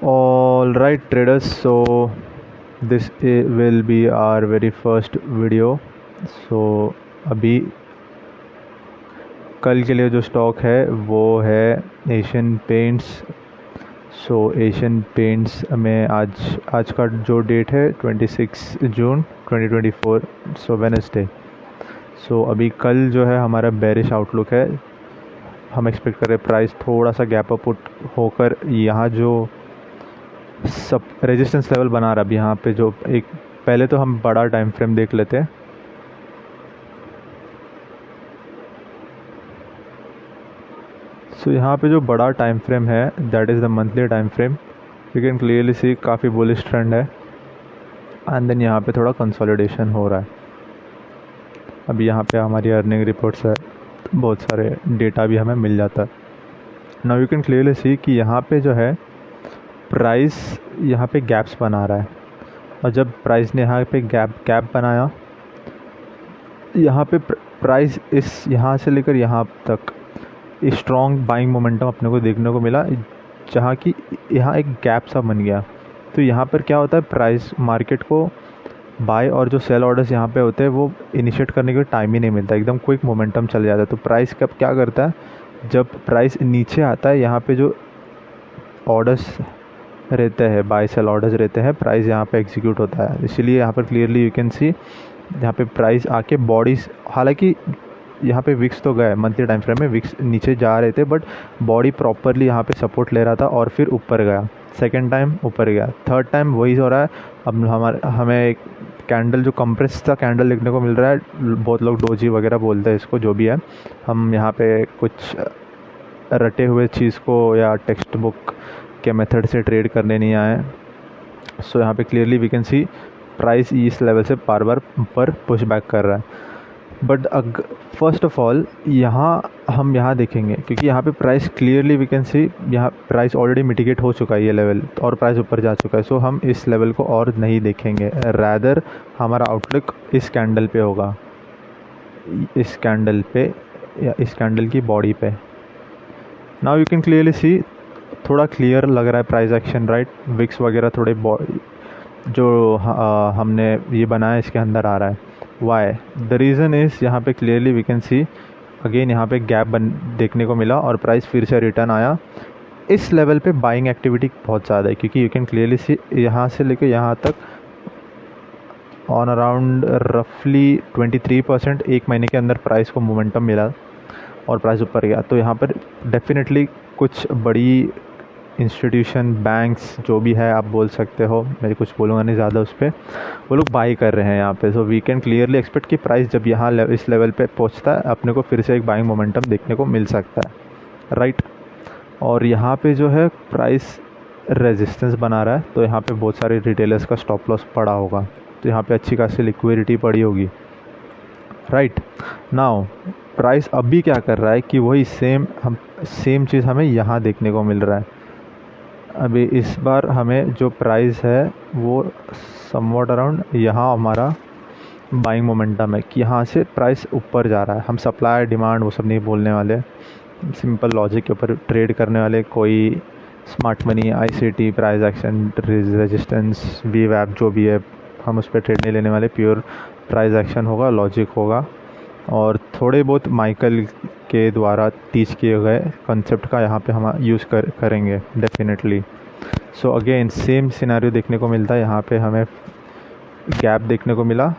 All right, traders. So this will be our very first video. So अभी कल के लिए जो स्टॉक है वो है एशियन पेंट्स। सो एशियन पेंट्स में आज का जो डेट है 26 जून 2024, सो वेडनेसडे। सो अभी कल जो है हमारा बेरिश आउटलुक है। हम एक्सपेक्ट कर रहे हैं प्राइस थोड़ा सा गैप अप होकर यहाँ जो सब रेजिस्टेंस लेवल बना रहा है। अभी यहाँ पे जो एक पहले तो हम बड़ा टाइम फ्रेम देख लेते हैं। सो यहाँ पे जो बड़ा टाइम फ्रेम है that is the monthly time frame. You can clearly सी काफ़ी बुलिश ट्रेंड है एंड देन यहाँ पे थोड़ा कंसोलिडेशन हो रहा है। अभी यहाँ पे हमारी अर्निंग रिपोर्ट्स है, बहुत सारे डेटा भी हमें मिल जाता है। नाउ यू कैन क्लियरली सी कि यहाँ पे जो है प्राइस यहाँ पे गैप्स बना रहा है, और जब प्राइस ने यहाँ पे गैप बनाया, यहाँ पे प्राइस इस यहाँ से लेकर यहाँ तक स्ट्रॉन्ग बाइंग मोमेंटम अपने को देखने को मिला, जहाँ की यहाँ एक गैप सा बन गया। तो यहाँ पर क्या होता है, प्राइस मार्केट को बाय और जो सेल ऑर्डर्स यहाँ पे होते हैं वो इनिशिएट करने के टाइम ही नहीं मिलता, एकदम क्विक मोमेंटम चल जाता है। तो प्राइस कब क्या करता है, जब प्राइस नीचे आता है, यहाँ पे जो ऑर्डर्स रहते हैं, बाय सेल ऑर्डर्स रहते हैं, प्राइस यहाँ पे एग्जीक्यूट होता है। इसलिए यहाँ पर क्लियरली यू कैन सी यहाँ पे प्राइस आके बॉडीज, हालांकि यहाँ पे विक्स तो गए, मंथली टाइम फ्रेम में विक्स नीचे जा रहे थे, बट बॉडी प्रॉपरली यहाँ पे सपोर्ट ले रहा था और फिर ऊपर गया। सेकंड टाइम ऊपर गया, थर्ड टाइम वही हो रहा है। अब हमें एक कैंडल जो कंप्रेस सा कैंडल देखने को मिल रहा है, बहुत लोग डोजी वगैरह बोलते हैं इसको, जो भी है। हम यहाँ पे कुछ रटे हुए चीज़ को या टेक्स्ट बुक के मेथड से ट्रेड करने नहीं आए। सो यहाँ पे clearly we can see price इस लेवल से बार बार ऊपर पुश बैक कर रहा है। बट फर्स्ट ऑफ ऑल हम यहाँ देखेंगे, क्योंकि यहाँ पे price clearly we can see यहाँ प्राइस ऑलरेडी मिटिगेट हो चुका है ये लेवल, और प्राइस ऊपर जा चुका है। सो हम इस लेवल को और नहीं देखेंगे, रैदर हमारा आउटलुक इस कैंडल पे होगा, इस कैंडल पे या इस कैंडल की बॉडी पे। नाउ यू कैन क्लियरली सी थोड़ा क्लियर लग रहा है प्राइस एक्शन, राइट। विक्स वगैरह थोड़े जो हमने ये बनाया इसके अंदर आ रहा है। वाई द रीज़न इज़ यहाँ पे clearly we can see again यहाँ पे गैप देखने को मिला और प्राइस फिर से रिटर्न आया। इस लेवल पे बाइंग एक्टिविटी बहुत ज़्यादा है, क्योंकि यू कैन क्लियरली सी यहाँ से लेके यहाँ तक ऑन अराउंड रफली 23% एक महीने के अंदर प्राइस को मोमेंटम मिला और प्राइस ऊपर गया। तो यहाँ पर डेफिनेटली कुछ बड़ी इंस्टीट्यूशन, बैंक्स, जो भी है आप बोल सकते हो, मैं कुछ बोलूँगा नहीं ज़्यादा उस पर, वो लोग बाई कर रहे हैं यहाँ पे। So we can clearly expect कि प्राइस जब यहाँ इस लेवल पे पहुँचता है, अपने को फिर से एक बाइंग मोमेंटम देखने को मिल सकता है, राइट। और यहाँ पे जो है प्राइस रेजिस्टेंस बना रहा है, तो यहाँ पे बहुत सारे रिटेलर्स का स्टॉप लॉस पड़ा होगा, तो यहाँ पे अच्छी खासी लिक्विडिटी पड़ी होगी, राइट। नाउ प्राइस अभी क्या कर रहा है कि वही सेम चीज़ हमें यहाँ देखने को मिल रहा है। अभी इस बार हमें जो प्राइस है वो समवॉट अराउंड यहाँ हमारा बाइंग मोमेंटम है कि यहाँ से प्राइस ऊपर जा रहा है। हम सप्लाई डिमांड वो सब नहीं बोलने वाले, सिंपल लॉजिक के ऊपर ट्रेड करने वाले, कोई smart money, ICT, price action, resistance, वीवैप जो भी है, हम उस पर ट्रेड नहीं लेने वाले। प्योर प्राइस एक्शन होगा, लॉजिक होगा, और थोड़े बहुत माइकल के द्वारा टीच किए गए कंसेप्ट का यहाँ पे हम यूज़ करेंगे definitely. So again same scenario देखने को मिलता है। यहाँ पे हमें गैप देखने को मिला,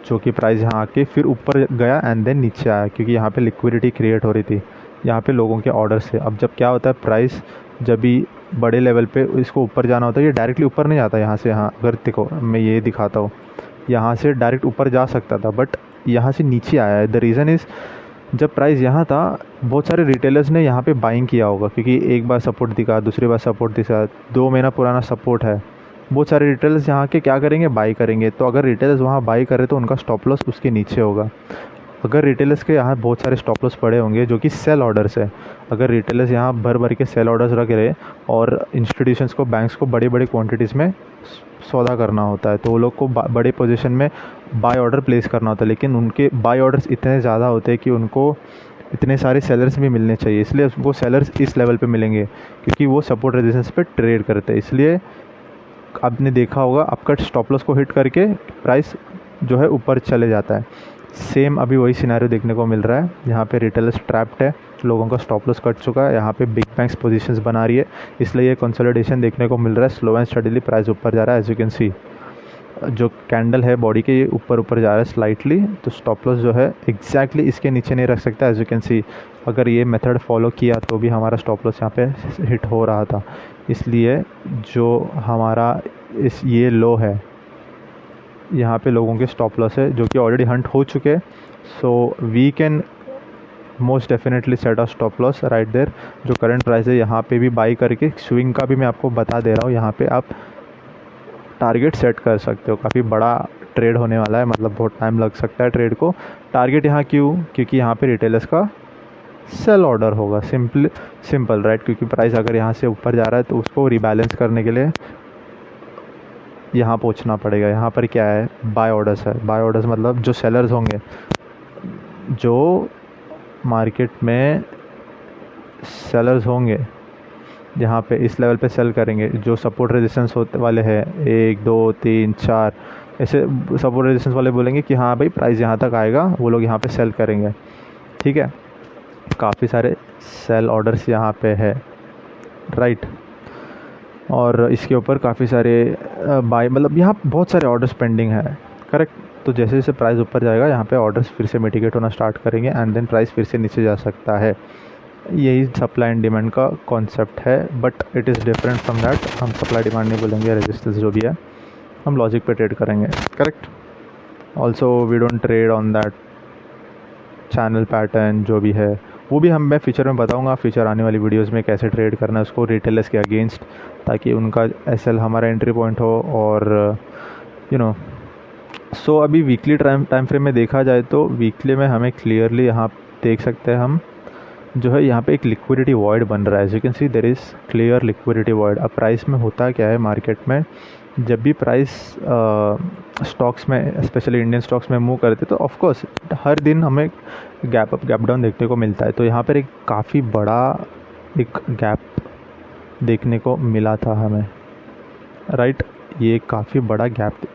जो कि प्राइस यहाँ आके फिर ऊपर गया एंड देन नीचे आया, क्योंकि यहाँ पे लिक्विडिटी क्रिएट हो रही थी यहाँ पे लोगों के ऑर्डर से। अब जब क्या होता है, प्राइस जब भी बड़े लेवल पे इसको ऊपर जाना होता है, ये डायरेक्टली ऊपर नहीं जाता यहाँ से। यहाँ अगर देखो मैं ये दिखाता हूँ, यहाँ से डायरेक्ट ऊपर जा सकता था, बट यहाँ से नीचे आया है। द रीज़न इज़ जब प्राइस यहाँ था, बहुत सारे रिटेलर्स ने यहाँ पे बाइंग किया होगा, क्योंकि एक बार सपोर्ट दिखा, दूसरी बार सपोर्ट दिखा, 2 महीना पुराना सपोर्ट है। बहुत सारे रिटेलर्स यहाँ के क्या करेंगे, बाई करेंगे। तो अगर रिटेलर्स वहाँ बाई करे तो उनका स्टॉप लॉस उसके नीचे होगा। अगर रिटेलर्स के यहाँ बहुत सारे स्टॉप लॉस पड़े होंगे जो कि सेल ऑर्डर्स है, अगर रिटेलर्स यहाँ भर भर के सेल ऑर्डर्स रख रहे और इंस्टीट्यूशंस को, बैंक्स को बड़े बड़े क्वांटिटीज़ में सौदा करना होता है, तो वो लोग को बड़े पोजीशन में बाय ऑर्डर प्लेस करना होता है। लेकिन उनके बाय ऑर्डर्स इतने ज़्यादा होते हैं कि उनको इतने सारे सेलर्स भी मिलने चाहिए, इसलिए वो सेलर्स इस लेवल पे मिलेंगे क्योंकि वो सपोर्ट रेजिस्टेंस पे ट्रेड करते हैं। इसलिए आपने देखा होगा आपका स्टॉप लॉस को हिट करके प्राइस जो है ऊपर चले जाता है। सेम अभी वही सिनेरियो देखने को मिल रहा है। यहाँ पे रिटेलर्स ट्रैप्ड है, लोगों का स्टॉप लॉस कट चुका है, यहाँ पे बिग बैंक्स पोजीशंस बना रही है, इसलिए ये कंसोलिडेशन देखने को मिल रहा है। स्लो एंड स्टडीली प्राइस ऊपर जा रहा है। एज यू कैन सी जो कैंडल है बॉडी के, ये ऊपर जा रहा है स्लाइटली, तो स्टॉप लॉस जो है एग्जैक्टली इसके नीचे नहीं रख सकता। एज यू कैन सी अगर ये मेथड फॉलो किया तो भी हमारा स्टॉप लॉस यहाँ पे हिट हो रहा था। इसलिए जो हमारा ये लो है, यहाँ पे लोगों के स्टॉप लॉस है जो कि ऑलरेडी हंट हो चुके हैं। So we can most definitely set a stop loss right there. जो करंट प्राइस है यहाँ पे भी बाई करके, स्विंग का भी मैं आपको बता दे रहा हूँ, यहाँ पे आप टारगेट सेट कर सकते हो। काफ़ी बड़ा ट्रेड होने वाला है, मतलब बहुत टाइम लग सकता है ट्रेड को। टारगेट यहाँ क्यों? क्योंकि यहाँ पे रिटेलर्स का सेल ऑर्डर होगा, सिंपल राइट। क्योंकि प्राइस अगर यहाँ से ऊपर जा रहा है तो उसको रिबैलेंस करने के लिए यहाँ पहुँचना पड़ेगा। यहाँ पर क्या है? बाय ऑर्डर्स है। बाय ऑर्डर्स मतलब जो सेलर्स होंगे, जो मार्केट में सेलर्स होंगे यहाँ पे इस लेवल पे सेल करेंगे। जो सपोर्ट रेजिस्टेंस होते वाले हैं 1 2 3 4 ऐसे सपोर्ट रेजिस्टेंस वाले बोलेंगे कि हाँ भाई प्राइस यहाँ तक आएगा, वो लोग यहाँ पे सेल करेंगे। ठीक है, काफ़ी सारे सेल ऑर्डर्स यहाँ पे है राइट। और इसके ऊपर काफ़ी सारे बाय, मतलब यहाँ बहुत सारे ऑर्डर्स पेंडिंग है करेक्ट। तो जैसे जैसे प्राइस ऊपर जाएगा यहाँ पे ऑर्डर्स फिर से मिटिगेट होना स्टार्ट करेंगे एंड देन प्राइस फिर से नीचे जा सकता है। यही सप्लाई एंड डिमांड का कॉन्सेप्ट है, but it is different from that. हम सप्लाई डिमांड नहीं बोलेंगे, रेजिस्टेंस जो भी है हम लॉजिक पे ट्रेड करेंगे correct. Also we don't trade on that channel pattern जो भी है, वो भी मैं फीचर में बताऊंगा, फीचर आने वाली वीडियोस में कैसे ट्रेड करना है उसको रिटेलर्स के अगेंस्ट, ताकि उनका एसएल हमारा एंट्री पॉइंट हो। और सो अभी वीकली टाइम फ्रेम में देखा जाए तो वीकली में हमें क्लियरली यहाँ देख सकते हैं हम जो है यहाँ पे एक लिक्विडिटी वॉइड बन रहा है। As you can see there is clear liquidity void. अब प्राइस में होता क्या है मार्केट में, जब भी प्राइस स्टॉक्स में स्पेशली इंडियन स्टॉक्स में मूव करते तो ऑफकोर्स हर दिन हमें गैप अप गैप डाउन देखने को मिलता है। तो यहाँ पर एक काफ़ी बड़ा एक गैप देखने को मिला था हमें राइट। ये काफ़ी बड़ा गैप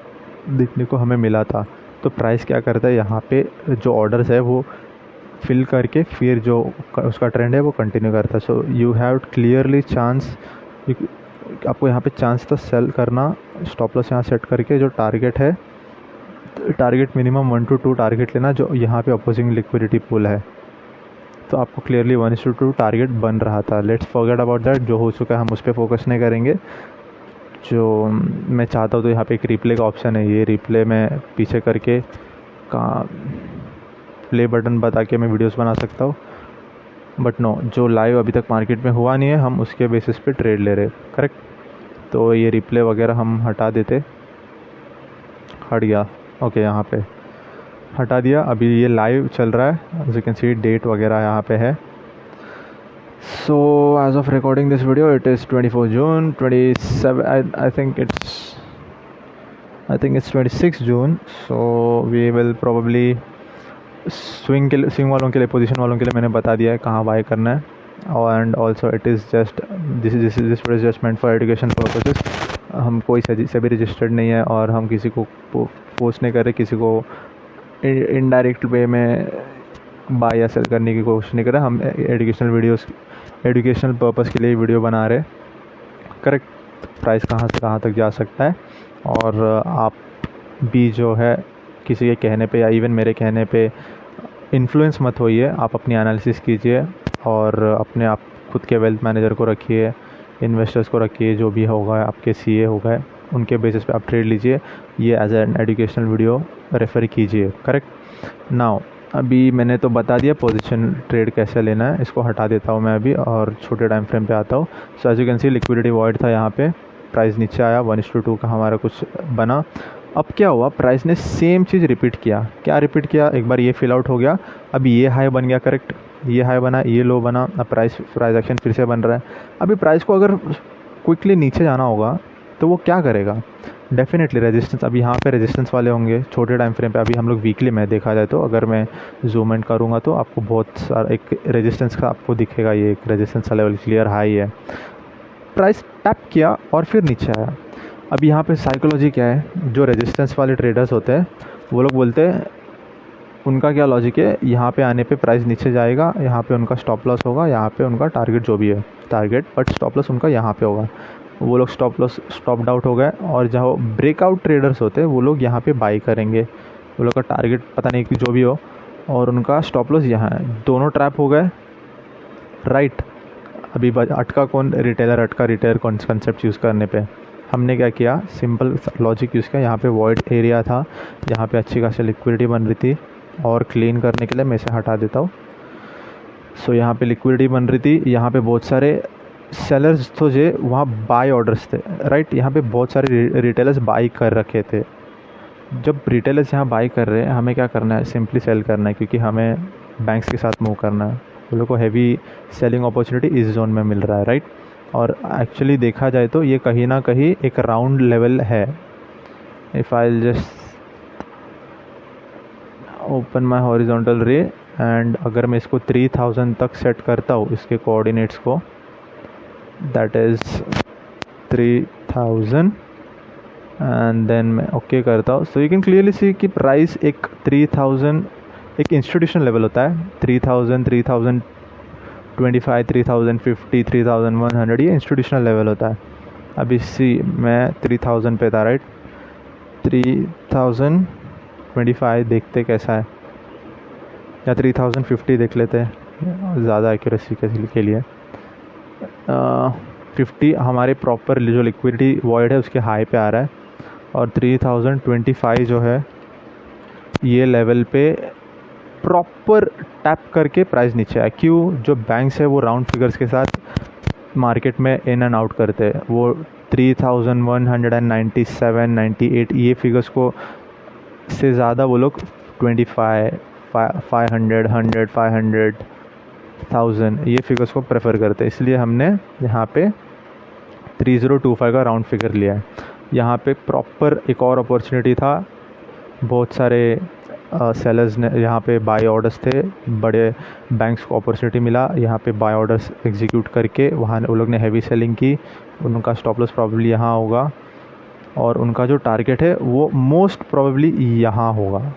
देखने को हमें मिला था। तो प्राइस क्या करता है, यहाँ पे जो ऑर्डर्स है वो फिल करके फिर जो उसका ट्रेंड है वो कंटिन्यू करता है। So you have clearly chance, आपको यहाँ पे चांस था सेल करना, स्टॉप लॉस यहाँ सेट करके जो टारगेट है, टारगेट मिनिमम 1 to 2 टारगेट लेना जो यहाँ पे अपोजिंग लिक्विडिटी पूल है। तो आपको क्लियरली 1:2 टारगेट बन रहा था। लेट्स फॉरगेट अबाउट दैट, जो हो चुका है हम उस पर फोकस नहीं करेंगे। जो मैं चाहता हूँ तो यहाँ पे एक रिप्ले का ऑप्शन है, ये रिप्ले में पीछे करके कहाँ प्ले बटन बता के मैं वीडियोस बना सकता हूँ, बट नो, जो लाइव अभी तक मार्केट में हुआ नहीं है हम उसके बेसिस पे ट्रेड ले रहे करेक्ट। तो ये रिप्ले वगैरह हम हटा देते, हट गया ओके, यहाँ पे हटा दिया। अभी ये लाइव चल रहा है, as you can see date वगैरह यहाँ पे है। So as of recording this video it is 24 June 27 I think it's 26 June. So we will probably swing वालों के लिए, पोजीशन वालों के लिए मैंने बता दिया है कहाँ बाय करना है। And also it is just this video is just meant for education purposes. हम कोई से भी रजिस्टर्ड नहीं है और हम किसी को पोस्ट नहीं कर रहे, किसी को इनडायरेक्ट वे में बाय या सेल करने की कोशिश नहीं कर रहे। हम एजुकेशनल पर्पस के लिए वीडियो बना रहे करेक्ट। प्राइस कहाँ से कहाँ तक जा सकता है, और आप भी जो है किसी के कहने पे या इवन मेरे कहने पे इन्फ्लुएंस मत होइए। आप अपनी एनालिसिस कीजिए और अपने आप खुद के वेल्थ मैनेजर को रखिए, इन्वेस्टर्स को रखिए, जो भी होगा आपके सीए हो गए उनके बेसिस पे आप ट्रेड लीजिए। ये as an educational video refer कीजिए करेक्ट। नाउ अभी मैंने तो बता दिया पोजीशन ट्रेड कैसे लेना है, इसको हटा देता हूँ मैं अभी और छोटे टाइम फ्रेम पे आता हूँ। So as you can see liquidity void था यहाँ पे, प्राइस नीचे आया, 1:2 का हमारा कुछ बना। अब क्या हुआ, प्राइस ने सेम चीज़ रिपीट किया। क्या रिपीट किया, एक बार ये फिल आउट हो गया, अब ये हाई बन गया करेक्ट, ये हाई बना, ये लो बना, अब प्राइस एक्शन फिर से बन रहा है। अभी प्राइस को अगर क्विकली नीचे जाना होगा तो वो क्या करेगा, डेफिनेटली रेजिस्टेंस, अभी यहाँ पे रेजिस्टेंस वाले होंगे छोटे टाइम फ्रेम पे। अभी हम लोग वीकली में देखा जाए तो अगर मैं जूम इन करूँगा तो आपको बहुत सारा एक रेजिस्टेंस का आपको दिखेगा, ये एक रेजिस्टेंस का लेवल क्लियर हाई है। प्राइस टैप किया और फिर नीचे आया। अब यहाँ पे साइकोलॉजी क्या है, जो रेजिस्टेंस वाले ट्रेडर्स होते हैं वो लोग बोलते हैं, उनका क्या लॉजिक है, यहाँ पे आने पे प्राइस नीचे जाएगा, यहाँ पे उनका स्टॉप लॉस होगा, यहाँ पे उनका टारगेट जो भी है टारगेट, बट स्टॉप लॉस उनका यहाँ पे होगा। वो लोग स्टॉप लॉस स्टॉप आउट हो गए, और जहाँ ब्रेकआउट ट्रेडर्स होते हैं वो लोग यहाँ पे बाई करेंगे, वो लोग का टारगेट पता नहीं कि जो भी हो, और उनका स्टॉप लॉस यहाँ है। दोनों ट्रैप हो गए, राइट। अभी अटका कौन, रिटेलर अटका, रिटेलर कंसेप्ट यूज़ करने पे हमने क्या किया, सिंपल लॉजिक यूज़ किया। यहाँ पे वॉइड एरिया था, यहाँ पे अच्छी खासी लिक्विडिटी बन रही थी, और क्लीन करने के लिए मैं इसे हटा देता हूँ। सो यहाँ पे लिक्विडिटी बन रही थी, यहाँ पे बहुत सारे सेलर्स तो जे वहाँ बाय ऑर्डर्स थे, राइट। यहाँ पे बहुत सारे रिटेलर्स बाई कर रखे थे। जब रिटेलर्स यहाँ बाई कर रहे हैं, हमें क्या करना है, सिंपली सेल करना है, क्योंकि हमें बैंक्स के साथ मूव करना है। उन लोग को हैवी सेलिंग अपॉर्चुनिटी इस जोन में मिल रहा है, राइट। और एक्चुअली देखा जाए तो ये कहीं ना कहीं एक राउंड लेवल है। If I just open my horizontal रे, एंड अगर मैं इसको 3000 तक सेट करता हूँ, इसके कोऑर्डिनेट्स को, दैट इज़ 3000, एंड देन मैं ओके करता हूँ। सो यू कैन क्लियरली सी कि प्राइस एक 3000 एक इंस्टीट्यूशनल लेवल होता है। 3000, 3025, 3050, 3100 ये इंस्टीट्यूशनल लेवल होता है। अभी सी मैं 3000 पे था, राइट। 3025 देखते कैसा है, या 3050 देख लेते हैं ज़्यादा एक्यूरेसी के लिए। 50 हमारे प्रॉपर जो लिक्विडिटी वॉइड है उसके हाई पे आ रहा है, और 3025 जो है ये लेवल पे प्रॉपर टैप करके प्राइस नीचे आया। क्यों, जो बैंक्स है वो राउंड फिगर्स के साथ मार्केट में इन एंड आउट करते हैं। वो 3197, 98 ये फिगर्स को से ज़्यादा वो लोग 25, 500, 100, 500, 1000 ये फिगर्स को प्रेफर करते हैं। इसलिए हमने यहाँ पे 3025 का राउंड फिगर लिया है। यहाँ पे प्रॉपर एक और अपॉर्चुनिटी था, बहुत सारे सेलर्स ने यहाँ पे बाय ऑर्डर्स थे, बड़े बैंक्स को अपॉर्चुनिटी मिला यहाँ पे बाय ऑर्डर्स एग्जीक्यूट करके, वहाँ वो लोग ने हैवी सेलिंग की, उनका स्टॉप लॉस प्रॉब्ली यहाँ होगा, और उनका जो टारगेट है वो मोस्ट प्रॉबेबली यहाँ होगा,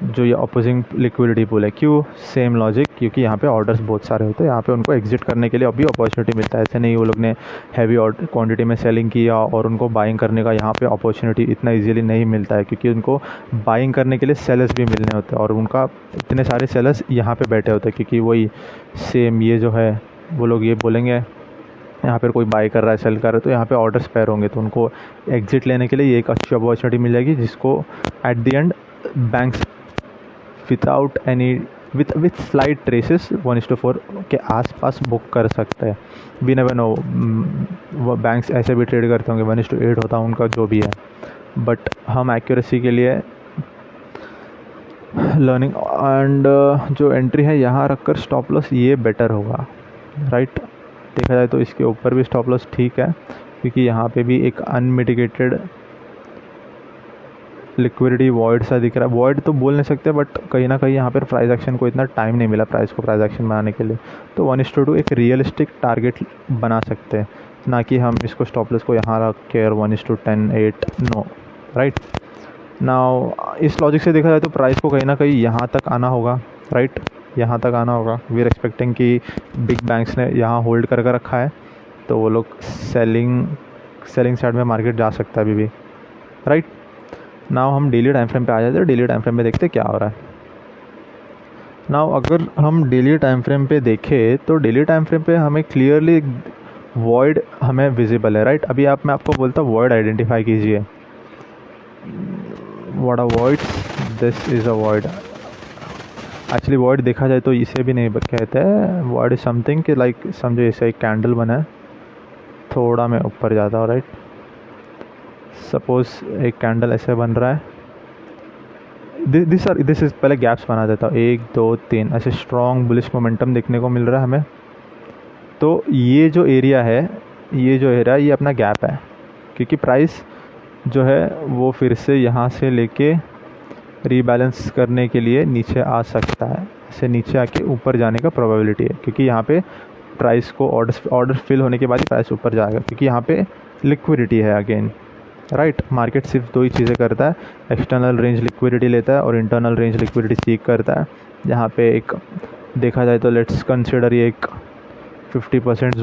जो ये अपोजिंग लिक्विडिटी पूल है। क्यों, सेम लॉजिक, क्योंकि यहाँ पे ऑर्डर्स बहुत सारे होते हैं, यहाँ पे उनको एग्जिट करने के लिए अभी अपॉर्चुनिटी मिलता है। ऐसे नहीं वो लोग ने हैवी क्वांटिटी में सेलिंग किया और उनको बाइंग करने का यहाँ पे अपॉर्चुनिटी इतना इजीली नहीं मिलता है, क्योंकि उनको बाइंग करने के लिए सेलर्स भी मिलने होते हैं, और उनका इतने सारे सेलर्स यहाँ पर बैठे होते हैं, क्योंकि वही सेम ये जो है वो लोग ये बोलेंगे यहाँ पर कोई बाई कर रहा है, सेल कर रहा है, तो यहाँ पे ऑर्डर्स पैर होंगे, तो उनको एग्जिट लेने के लिए ये एक अच्छी अपॉर्चुनिटी मिल जाएगी, जिसको at the end banks without any with slide traces 1:4 के आसपास बुक कर सकते हैं। वी नेवर नो, वो बैंक्स ऐसे भी ट्रेड करते होंगे, 1:8 होता है उनका जो भी है, बट हम एक्यूरेसी के लिए लर्निंग एंड जो एंट्री है यहाँ रखकर स्टॉप लॉस ये बेटर होगा, राइट। देखा जाए तो इसके ऊपर भी स्टॉप लॉस ठीक है, क्योंकि यहाँ पे भी एक अनमिटिगेटेड लिक्विडिटी वॉइड सा दिख रहा है। वॉइड तो बोल नहीं सकते, बट कहीं ना कहीं यहाँ पर प्राइस एक्शन को इतना टाइम नहीं मिला प्राइस को प्राइस एक्शन में आने के लिए, तो 1:2 एक रियलिस्टिक टारगेट बना सकते हैं, ना कि हम इसको स्टॉप लॉस को यहाँ रख के और 1:10, 8 नो, राइट। नाउ इस लॉजिक से देखा जाए तो प्राइस को कहीं ना कहीं यहाँ तक आना होगा, राइट, यहाँ तक आना होगा। वी आर एक्सपेक्टिंग कि बिग बैंक्स ने यहाँ होल्ड करके रखा है, तो वो लोग सेलिंग साइड में मार्केट जा सकता है अभी भी, राइट। नाउ हम डेली टाइम फ्रेम पे आ जाते हैं, डेली टाइम फ्रेम में देखते क्या हो रहा है। नाउ अगर हम डेली टाइम फ्रेम पे देखें तो डेली टाइम फ्रेम पे हमें क्लियरली वॉइड हमें विजिबल है, राइट। अभी मैं आपको बोलता हूँ वॉइड आइडेंटिफाई कीजिए। What a void, this is a void. Actually void देखा जाए तो इसे भी नहीं कहते हैं, वॉइड इज समथिंग कि लाइक समझो ऐसे एक कैंडल बना है, थोड़ा मैं ऊपर जाता हूँ, राइट। सपोज एक कैंडल ऐसे बन रहा है, दिस इज पहले गैप्स बना देता हूँ, 1 2 3 ऐसे स्ट्रॉन्ग बुलिश मोमेंटम देखने को मिल रहा है हमें। तो ये जो एरिया है ये अपना गैप है, क्योंकि प्राइस जो है वो फिर से यहाँ से लेके रीबैलेंस करने के लिए नीचे आ सकता है। ऐसे नीचे आके ऊपर जाने का प्रोबेबिलिटी है, क्योंकि यहाँ पे प्राइस को ऑर्डर फिल होने के बाद ही प्राइस ऊपर जाएगा, क्योंकि यहाँ पे लिक्विडिटी है अगेन, राइट। मार्केट सिर्फ दो ही चीज़ें करता है, एक्सटर्नल रेंज लिक्विडिटी लेता है और इंटरनल रेंज लिक्विडिटी सीख करता है। यहाँ पे एक देखा जाए तो लेट्स कंसिडर ये एक 50%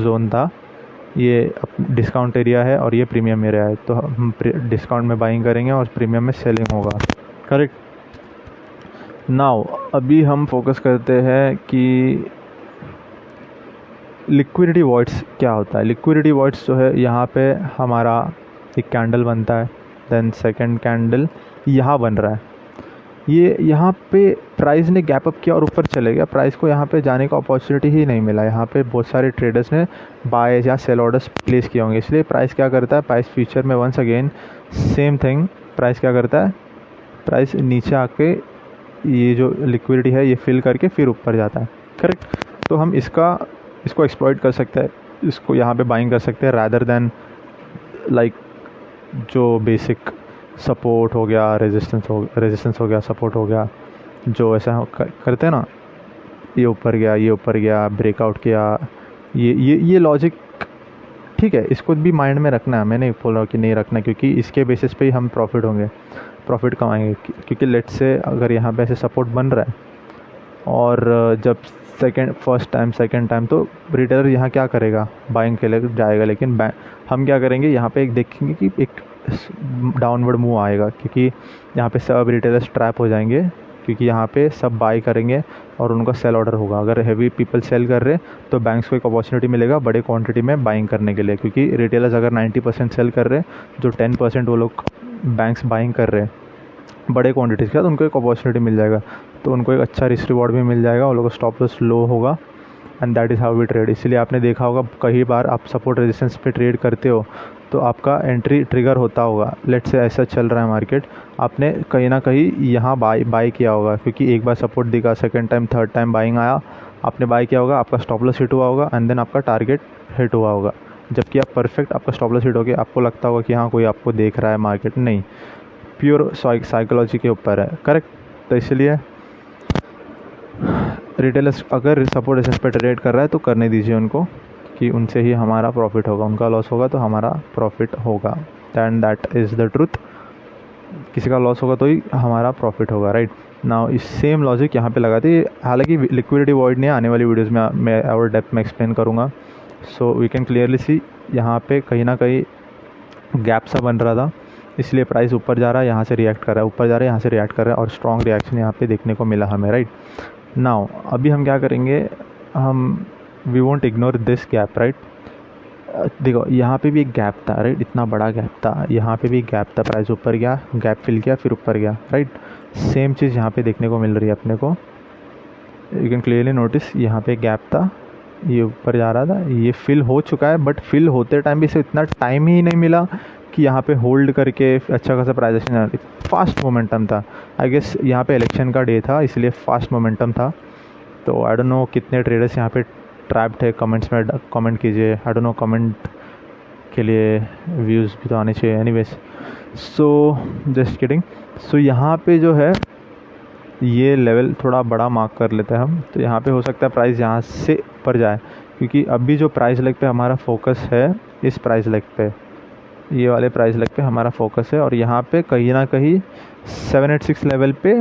जोन था, ये डिस्काउंट एरिया है और ये प्रीमियम एरिया है, तो हम डिस्काउंट में बाइंग करेंगे और प्रीमियम में सेलिंग होगा, करेक्ट। नाउ अभी हम फोकस करते हैं कि लिक्विडिटी वॉइड्स क्या होता है। लिक्विडिटी वॉइड्स जो है, यहाँ पे हमारा एक कैंडल बनता है, देन सेकंड कैंडल यहाँ बन रहा है, ये यहाँ पे प्राइस ने गैप अप किया और ऊपर चले गया, प्राइस को यहाँ पे जाने का अपॉर्चुनिटी ही नहीं मिला। यहाँ पे बहुत सारे ट्रेडर्स ने बाय या सेल ऑर्डर्स प्लेस किए होंगे, इसलिए प्राइस क्या करता है, प्राइस फ्यूचर में once again same thing, price क्या करता है, प्राइस नीचे आके ये जो लिक्विडिटी है ये फिल करके फिर ऊपर जाता है, करेक्ट। तो हम इसको एक्सप्लॉइट कर सकते हैं, इसको यहाँ पे बाइंग कर सकते हैं, रादर देन लाइक जो बेसिक सपोर्ट हो गया, रेजिस्टेंस हो गया, सपोर्ट हो गया, जो ऐसा करते हैं ना, ये ऊपर गया, ब्रेकआउट किया, ये लॉजिक ठीक है, इसको भी माइंड में रखना है। मैं नहीं बोल रहा हूँ कि नहीं रखना, क्योंकि इसके बेसिस पे ही हम प्रॉफिट कमाएंगे। क्योंकि लेट्स से अगर यहाँ पे ऐसे सपोर्ट बन रहा है और जब फर्स्ट टाइम सेकंड टाइम, तो रिटेलर यहाँ क्या करेगा, बाइंग के लिए जाएगा, लेकिन हम क्या करेंगे, यहाँ पे एक देखेंगे कि एक डाउनवर्ड मूव आएगा, क्योंकि यहाँ पे सब रिटेलर्स ट्रैप हो जाएंगे, क्योंकि यहाँ पे सब बाई करेंगे और उनका सेल ऑर्डर होगा। अगर हैवी पीपल सेल कर रहे तो बैंक्स को एक अपॉर्चुनिटी मिलेगा बड़े क्वांटिटी में बाइंग करने के लिए, क्योंकि रिटेलर्स अगर 90% सेल कर रहे, जो 10% वो लोग बैंक्स बाइंग कर रहे हैं बड़े क्वांटिटीज़ के साथ, उनको एक अपॉर्चुनिटी मिल जाएगा, तो उनको एक अच्छा रिस्क रिवॉर्ड भी मिल जाएगा, उन लोगों का स्टॉप लॉस लो होगा, and that is how we trade. इसलिए आपने देखा होगा कई बार आप सपोर्ट रेजिस्टेंस पे ट्रेड करते हो तो आपका एंट्री ट्रिगर होता होगा। लेट्स से ऐसा चल रहा है मार्केट, आपने कहीं ना कहीं यहाँ बाई किया होगा, क्योंकि एक बार सपोर्ट दिखा, second time third time buying आया, आपने बाई किया होगा, आपका स्टॉप लॉस हिट हुआ होगा, एंड देन आपका टारगेट हिट हुआ होगा। जबकि आप परफेक्ट आपका स्टॉप लॉस हिट हो गया, आपको लगता होगा कि हाँ कोई आपको देख रहा है, मार्केट नहीं, प्योर साइकोलॉजी के ऊपर है, करेक्ट। तो इसलिए रिटेलर्स अगर सपोर्ट रेजिस्टेंस पे ट्रेड कर रहा है तो करने दीजिए उनको, कि उनसे ही हमारा प्रॉफिट होगा, उनका लॉस होगा तो हमारा प्रॉफिट होगा, and that is the truth. किसी का लॉस होगा तो ही हमारा प्रॉफिट होगा, राइट। नाउ इस सेम लॉजिक यहाँ पे लगाते हैं, हालांकि लिक्विडिटी वॉइड नहीं, आने वाली वीडियोस में मैं और डेप्थ में एक्सप्लेन करूँगा। So we can clearly see यहाँ पे कहीं ना कहीं गैप सा बन रहा था, इसलिए प्राइस ऊपर जा रहा है, यहाँ से रिएक्ट कर रहा है, ऊपर जा रहा है, यहाँ से रिएक्ट कर रहा है, और स्ट्रॉन्ग रिएक्शन यहाँ पे देखने को मिला हमें, राइट। नाउ अभी हम क्या करेंगे, हम we won't ignore this gap, right. देखो यहाँ पे भी एक गैप था, राइट, इतना बड़ा गैप था, यहाँ पे भी एक गैप था, प्राइस ऊपर गया, गैप फिल किया, फिर ऊपर गया, राइट। सेम चीज़ यहाँ पे देखने को मिल रही है अपने को, यू कैन क्लियरली नोटिस यहाँ पे गैप था, ये ऊपर जा रहा था, ये फिल हो चुका है, बट फिल होते टाइम भी इसे इतना टाइम ही नहीं मिला कि यहाँ पे होल्ड करके अच्छा खासा प्राइजेशन आ रही, फास्ट मोमेंटम था। आई गेस यहाँ पे इलेक्शन का डे था, इसलिए फास्ट मोमेंटम था। तो आई डोंट नो कितने ट्रेडर्स यहाँ पे ट्रैप्ड है, कमेंट्स में कमेंट कीजिए। आई डोंट नो, कमेंट के लिए व्यूज़ भी तो आने चाहिए, anyways. So just kidding. So यहाँ पे जो है ये लेवल थोड़ा बड़ा मार्क कर लेते हैं हम, तो यहाँ पे हो सकता है प्राइस यहाँ से ऊपर जाए, क्योंकि अभी जो प्राइस लेग पे हमारा फोकस है, इस प्राइस लेग पे, ये वाले प्राइस लेग पे हमारा फोकस है, और यहाँ पे कहीं ना कहीं 786 लेवल पे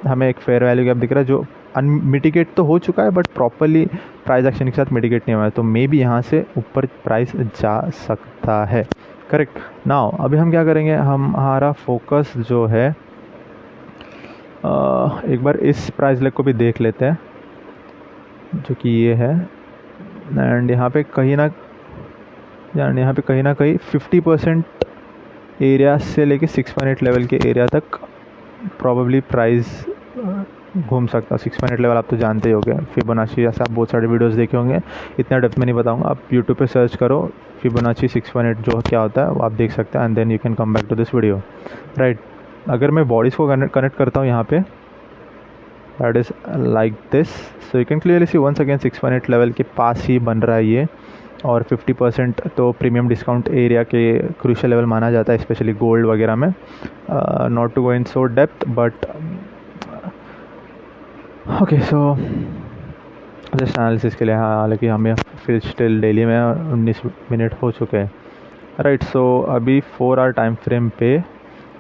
हमें एक फेयर वैल्यू गैप दिख रहा है, जो अनमिटिगेट तो हो चुका है बट प्रॉपरली प्राइस एक्शन के साथ मिटिगेट नहीं हुआ है, तो मे बी यहाँ से ऊपर प्राइस जा सकता है, करेक्ट। नाउ अभी हम क्या करेंगे, हमारा फोकस जो है एक बार इस प्राइस लेग को भी देख लेते हैं, जो कि ये है, एंड यहाँ पे कहीं ना कहीं 50% एरिया से लेके 6.8 लेवल के एरिया तक प्रॉबेबली प्राइस घूम सकता है। 6.8 लेवल आप तो जानते ही होंगे, फिबोनाची, ऐसे आप बहुत सारे वीडियोस देखे होंगे, इतना डेप्थ में नहीं बताऊंगा, आप यूट्यूब पे सर्च करो फिबोनाची 6.8 जो क्या होता है वो आप देख सकते हैं, and then you can come back to this video, right. अगर मैं बॉडीज़ को कनेक्ट करता हूँ यहाँ पे, that is like this, so you can clearly see once again 6.8 level के पास ही बन रहा है ये, और 50% तो प्रीमियम डिस्काउंट एरिया के क्रूशियल लेवल माना जाता है, स्पेशली गोल्ड वगैरह में. Not to go in so depth, but okay. So just analysis के लिए, हाँ, हालांकि हमें फिर स्टिल डेली में 19 मिनट हो चुके हैं, राइट. सो अभी 4 आवर टाइम फ्रेम पे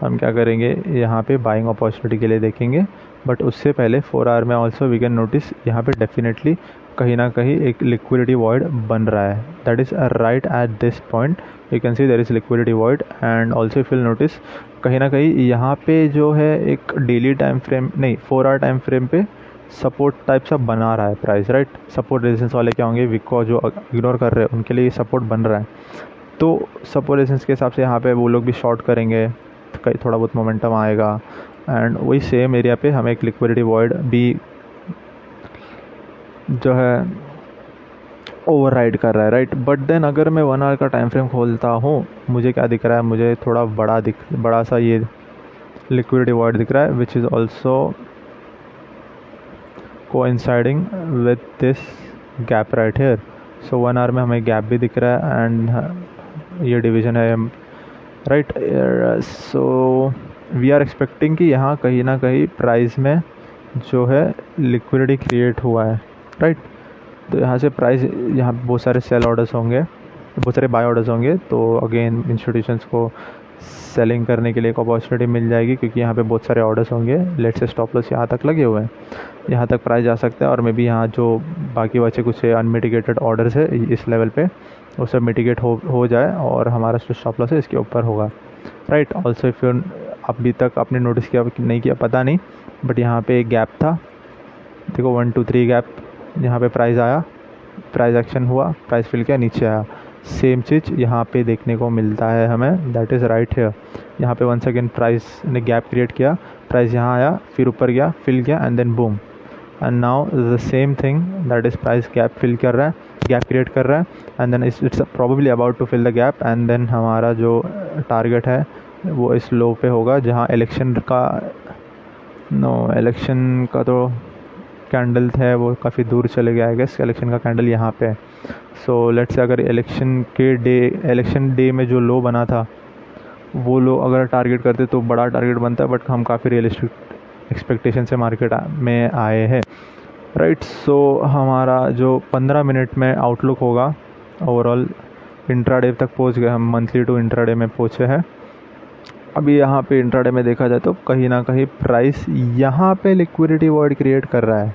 हम क्या करेंगे, यहाँ पे बाइंग अपॉर्चुनिटी के लिए देखेंगे. बट उससे पहले 4 आवर में ऑल्सो वी कैन नोटिस यहाँ पे डेफिनेटली कहीं ना कहीं एक लिक्विडिटी वॉइड बन रहा है. That is right at this point you can see there is liquidity void. And also if you notice कहीं ना कहीं यहाँ पे जो है एक डेली टाइम फ्रेम नहीं 4 आवर टाइम फ्रेम पे सपोर्ट टाइप सा बना रहा है प्राइस, राइट. सपोर्ट रेजिस्टेंस वाले क्या होंगे, विको जो इग्नोर कर रहे हैं उनके लिए सपोर्ट बन रहा है. तो सपोर्ट रेजिस्टेंस के हिसाब से यहाँ पे वो लोग भी शॉर्ट करेंगे, कहीं थोड़ा बहुत मोमेंटम आएगा. एंड वही सेम एरिया पे हमें एक लिक्विडिटी वॉइड भी जो है ओवरराइड कर रहा है, राइट. बट देन अगर मैं 1 आवर का टाइम फ्रेम खोलता हूँ, मुझे क्या दिख रहा है, मुझे थोड़ा बड़ा सा ये लिक्विडिटी वॉइड दिख रहा है, which is also coinciding with this gap right here. So 1 hour में हमें गैप भी दिख रहा है एंड ये डिवीज़न है, right. So we are expecting कि यहाँ कहीं ना कहीं प्राइस में जो है लिक्विडिटी क्रिएट हुआ है, राइट. तो यहाँ से प्राइस, यहाँ बहुत सारे सेल ऑर्डर्स होंगे, बहुत सारे बाय ऑर्डर्स होंगे, तो अगेन इंस्टीट्यूशंस को सेलिंग करने के लिए एक अपॉर्चुनिटी मिल जाएगी, क्योंकि यहाँ पे बहुत सारे ऑर्डर्स होंगे. लेट्स से स्टॉप लॉस यहाँ तक लगे हुए हैं, यहाँ तक प्राइस जा सकता है. और मे बी यहाँ जो बाकी बचे कुछ अनमिटिगेटेड ऑर्डर्स है इस लेवल पे, वो सब मिटिगेट हो जाए और हमारा जो स्टॉप लॉस है इसके ऊपर होगा, राइट. ऑल्सो इफ यू अभी तक आपने नोटिस किया कि नहीं किया पता नहीं, बट यहाँ पे एक गैप था, देखो 1 2 3 गैप. यहाँ पे प्राइस आया, प्राइस एक्शन हुआ, प्राइस फिल किया, नीचे आया. सेम चीज़ यहाँ पे देखने को मिलता है हमें, दैट इज़ राइट हियर. यहाँ पे वंस अगेन प्राइस ने गैप क्रिएट किया, प्राइस यहाँ आया, फिर ऊपर गया, फिल किया, and then boom. And now the same thing, that is price gap fill कर रहा है, गैप क्रिएट कर रहा है, and then it's probably about to fill the gap. एंड देन हमारा जो टारगेट है वो इस लो पे होगा, जहाँ इलेक्शन का तो कैंडल है वो काफ़ी दूर चले गया है. गेस इलेक्शन का कैंडल यहाँ पे है. सो लेट्स से अगर इलेक्शन डे में जो लो बना था वो लो अगर टारगेट करते तो बड़ा टारगेट बनता है, बट हम काफ़ी रियलिस्टिक एक्सपेक्टेशन से मार्केट में आए हैं, राइट. सो हमारा जो 15 मिनट में आउटलुक होगा ओवरऑल, इंट्राडे तक पहुँच गए हम, मंथली टू इंट्राडे में पहुँचे हैं. अभी यहाँ पे इंट्राडे में देखा जाए तो कहीं ना कहीं प्राइस यहाँ पे लिक्विडिटी वॉइड क्रिएट कर रहा है,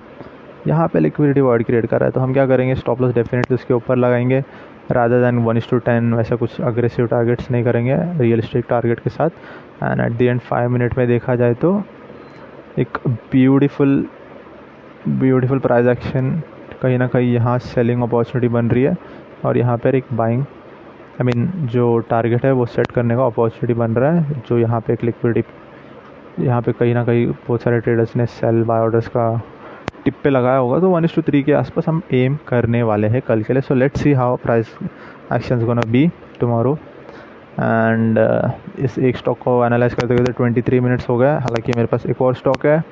यहाँ पे लिक्विडिटी वॉइड क्रिएट कर रहा है. तो हम क्या करेंगे, स्टॉप लॉस डेफिनेटली उसके ऊपर लगाएंगे, रादर दैन 1:10 वैसा कुछ अग्रेसिव टारगेट्स नहीं करेंगे, रियलिस्टिक टारगेट के साथ. And at the end 5 minute में देखा जाए तो एक ब्यूटीफुल प्राइस एक्शन कहीं ना कहीं यहाँ सेलिंग अपॉर्चुनिटी बन रही है, और यहाँ पर एक बाइंग जो टारगेट है वो सेट करने का अपॉर्चुनिटी बन रहा है, जो यहाँ पे एक लिक्विडिटी यहाँ पे कहीं ना कहीं बहुत सारे ट्रेडर्स ने सेल बाय ऑर्डर्स का टिप पे लगाया होगा. तो 1:3 के आसपास हम एम करने वाले हैं कल के लिए. So let's see how price actions gonna be tomorrow. And इस एक स्टॉक को एनालाइज करते करते 23 मिनट्स हो गए. हालांकि मेरे पास एक और स्टॉक है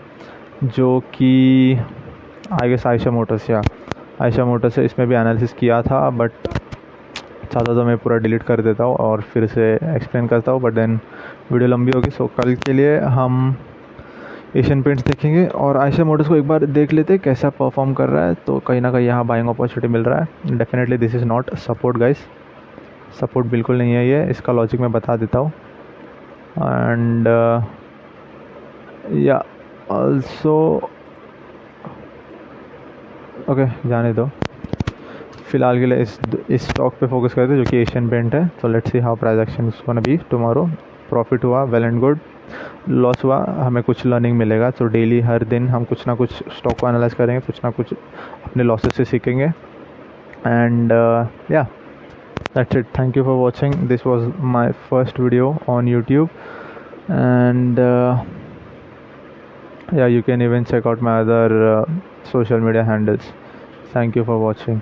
जो कि आई गेस आयशा मोटर्स है. इसमें भी एनालिसिस किया था, बट चाहता तो मैं पूरा डिलीट कर देता हूँ और फिर से एक्सप्लेन करता हूँ, बट देन वीडियो लंबी होगी. सो कल के लिए हम एशियन पेंट्स देखेंगे और आयशा मोटर्स को एक बार देख लेते हैं कैसा परफॉर्म कर रहा है. तो कहीं ना कहीं यहाँ बाइंग अपॉर्चुनिटी मिल रहा है. Definitely this is not support guys, support बिल्कुल नहीं है ये, इसका लॉजिक मैं बता देता हूँ. एंड या ऑल्सो ओके, जाने दो, फिलहाल के लिए इस स्टॉक पे फोकस करते हैं जो कि एशियन पेंट है. तो let's see how price action is gonna be tomorrow. Profit हुआ वेल एंड गुड, लॉस हुआ हमें कुछ लर्निंग मिलेगा. तो डेली हर दिन हम कुछ ना कुछ स्टॉक को एनालाइज करेंगे, कुछ ना कुछ अपने लॉसेस से सीखेंगे. एंड या that's it. Thank you for watching. This was my first video on YouTube. And yeah, you can even check out my other social media handles. Thank you for watching.